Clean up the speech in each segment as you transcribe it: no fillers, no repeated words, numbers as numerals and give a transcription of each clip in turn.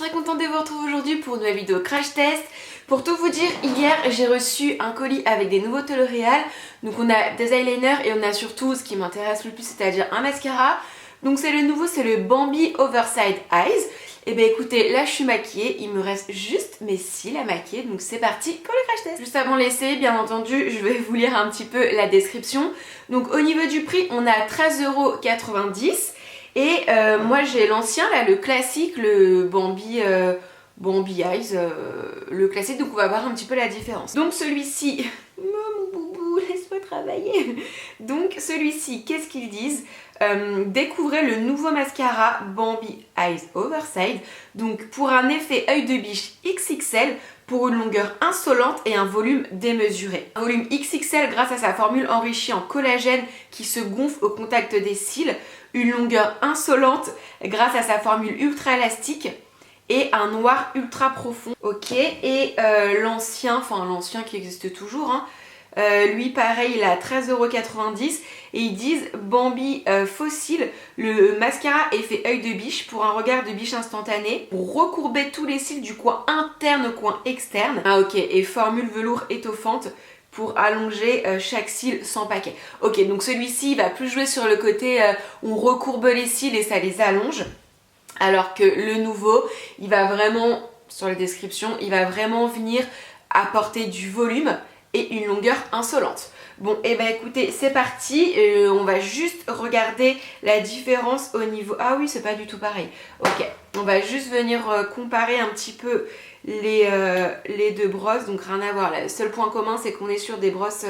très contente de vous retrouver aujourd'hui pour une nouvelle vidéo crash test. Pour tout vous dire, hier j'ai reçu un colis avec des nouveautés L'Oréal. Donc on a des eyeliners et on a surtout ce qui m'intéresse le plus, c'est-à-dire un mascara. Donc c'est le nouveau, c'est le Bambi Overside Eyes. Et bien écoutez, là je suis maquillée, il me reste juste mes cils à maquiller, donc c'est parti pour le crash test. Juste avant de l'essayer, bien entendu, je vais vous lire un petit peu la description. Donc au niveau du prix, on a 13,90 €. Et moi j'ai l'ancien là, le classique, le Bambi Eyes, le classique, donc on va voir un petit peu la différence. Donc celui-ci, mon boubou, laisse-moi travailler. Donc celui-ci, qu'est-ce qu'ils disent? Découvrez le nouveau mascara Bambi Eyes Overside, donc pour un effet œil de biche XXL, pour une longueur insolente et un volume démesuré. Un volume XXL grâce à sa formule enrichie en collagène qui se gonfle au contact des cils, une longueur insolente grâce à sa formule ultra élastique et un noir ultra profond. Ok, et l'ancien qui existe toujours, hein, lui pareil, il a 13,90 € et ils disent Bambi Fossile, le mascara effet œil de biche pour un regard de biche instantané, pour recourber tous les cils du coin interne au coin externe. Ah ok, et formule velours étoffante pour allonger chaque cil sans paquet. Ok, donc celui-ci il va plus jouer sur le côté où on recourbe les cils et ça les allonge, alors que le nouveau, il va vraiment, sur la description, il va vraiment venir apporter du volume et une longueur insolente. Bon, et ben écoutez, c'est parti, on va juste regarder la différence au niveau... Ah oui, c'est pas du tout pareil. Ok, on va juste venir comparer un petit peu les deux brosses, donc rien à voir. Le seul point commun, c'est qu'on est sur des brosses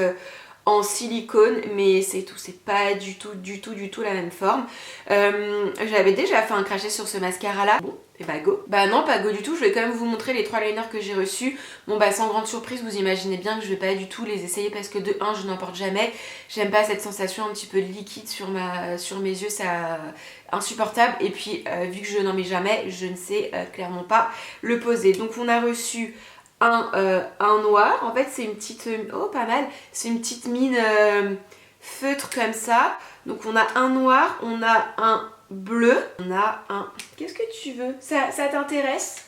en silicone, mais c'est tout, c'est pas du tout la même forme. J'avais déjà fait un crash test sur ce mascara là. Bon, et bah go. Bah non, pas go du tout, je vais quand même vous montrer les 3 liners que j'ai reçus. Bon bah sans grande surprise, vous imaginez bien que je vais pas du tout les essayer parce que de 1, je n'en porte jamais. J'aime pas cette sensation un petit peu liquide sur mes yeux, ça insupportable. Et puis vu que je n'en mets jamais, je ne sais clairement pas le poser. Donc on a reçu un noir, en fait c'est une petite, oh pas mal, c'est une petite mine feutre comme ça. Donc on a un noir, on a un bleu, on a un, qu'est-ce que tu veux, ça t'intéresse?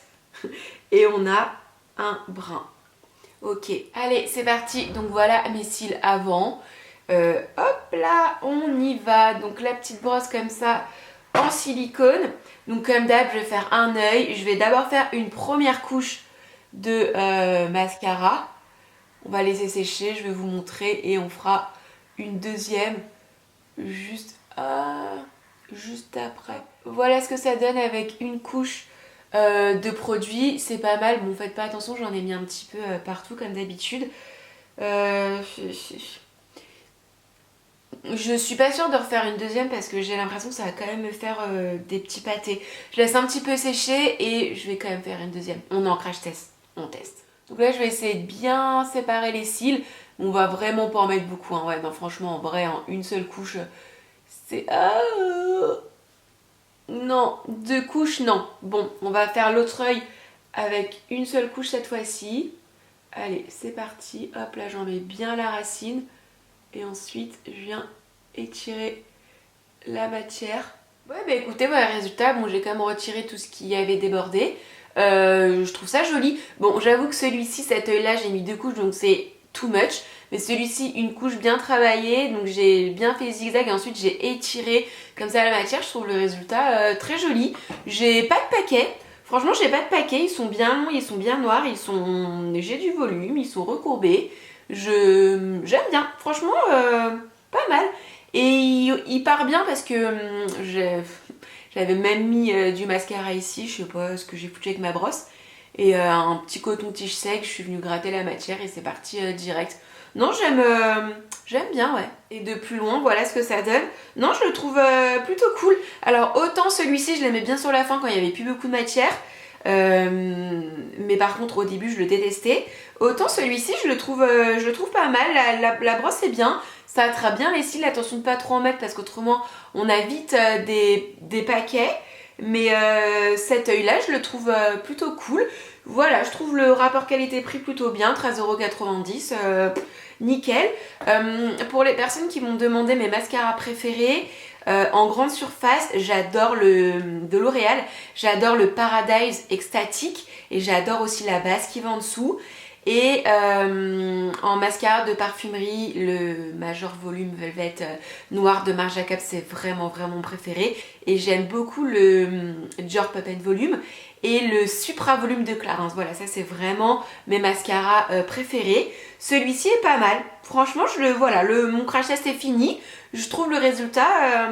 Et on a un brun. Ok, allez c'est parti. Donc voilà mes cils avant, hop là on y va. Donc la petite brosse comme ça en silicone. Donc comme d'hab je vais faire un œil, je vais d'abord faire une première couche de mascara, on va laisser sécher, je vais vous montrer et on fera une deuxième juste après. Voilà ce que ça donne avec une couche de produit, c'est pas mal. Bon, faites pas attention, j'en ai mis un petit peu partout comme d'habitude. Je suis pas sûre de refaire une deuxième parce que j'ai l'impression que ça va quand même me faire des petits pâtés. Je laisse un petit peu sécher et je vais quand même faire une deuxième. On est en crash test, on teste. Donc là je vais essayer de bien séparer les cils. On va vraiment pas en mettre beaucoup, hein. Ouais, non franchement en vrai, en une seule couche, c'est... Non, 2 couches, non. Bon, on va faire l'autre œil avec une seule couche cette fois-ci. Allez, c'est parti. Hop, là j'en mets bien la racine. Et ensuite, je viens étirer la matière. Ouais, bah écoutez, voilà le résultat. Bon, j'ai quand même retiré tout ce qui avait débordé. Je trouve ça joli. Bon, j'avoue que celui-ci, cet œil-là, j'ai mis 2 couches, donc c'est too much. Mais celui-ci, une couche bien travaillée. Donc j'ai bien fait zigzag et ensuite j'ai étiré comme ça la matière. Je trouve le résultat très joli. J'ai pas de paquet. Franchement, j'ai pas de paquet. Ils sont bien longs, ils sont bien noirs. J'ai du volume, ils sont recourbés. J'aime bien, franchement pas mal. Et il part bien parce que j'avais même mis du mascara ici, je sais pas ce que j'ai foutu avec ma brosse. Et un petit coton-tige sec, je suis venue gratter la matière et c'est parti direct. Non, j'aime bien, ouais. Et de plus loin, voilà ce que ça donne. Non, je le trouve plutôt cool. Alors autant celui-ci, je l'aimais bien sur la fin quand il n'y avait plus beaucoup de matière. Mais par contre au début je le détestais. Autant celui-ci je le trouve pas mal, la brosse est bien, ça attrape bien les cils, attention de pas trop en mettre parce qu'autrement on a vite des paquets. Mais cet œil là je le trouve plutôt cool. Voilà, je trouve le rapport qualité-prix plutôt bien, 13,90 €. nickel. Pour les personnes qui m'ont demandé mes mascaras préférés, en grande surface, j'adore de L'Oréal, j'adore le Paradise Ecstatic et j'adore aussi la base qui va en dessous. Et en mascara de parfumerie, le Major Volume Velvet Noir de Marc Jacobs, c'est vraiment mon préféré. Et j'aime beaucoup le Dior Pop and Volume et le Supra Volume de Clarins. Voilà, ça c'est vraiment mes mascaras préférés. Celui-ci est pas mal. Franchement, mon crash test est fini. Je trouve le résultat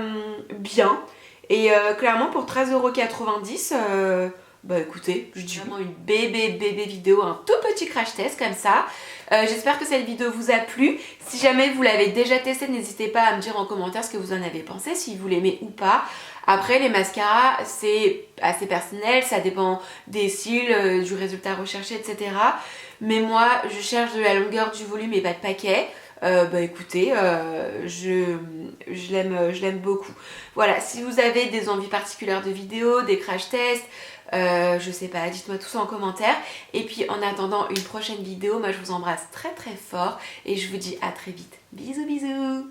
bien. Et clairement, pour 13,90 €, bah écoutez, je dis vraiment une bébé vidéo, un tout petit crash test comme ça. J'espère que cette vidéo vous a plu. Si jamais vous l'avez déjà testé, n'hésitez pas à me dire en commentaire ce que vous en avez pensé, si vous l'aimez ou pas. Après, les mascaras, c'est assez personnel, ça dépend des cils, du résultat recherché, etc. Mais moi, je cherche de la longueur, du volume et pas de paquet. Bah écoutez, je l'aime beaucoup. Voilà, si vous avez des envies particulières de vidéos, des crash tests, je sais pas, dites-moi tout ça en commentaire. Et puis en attendant une prochaine vidéo, moi je vous embrasse très fort et je vous dis à très vite. Bisous bisous.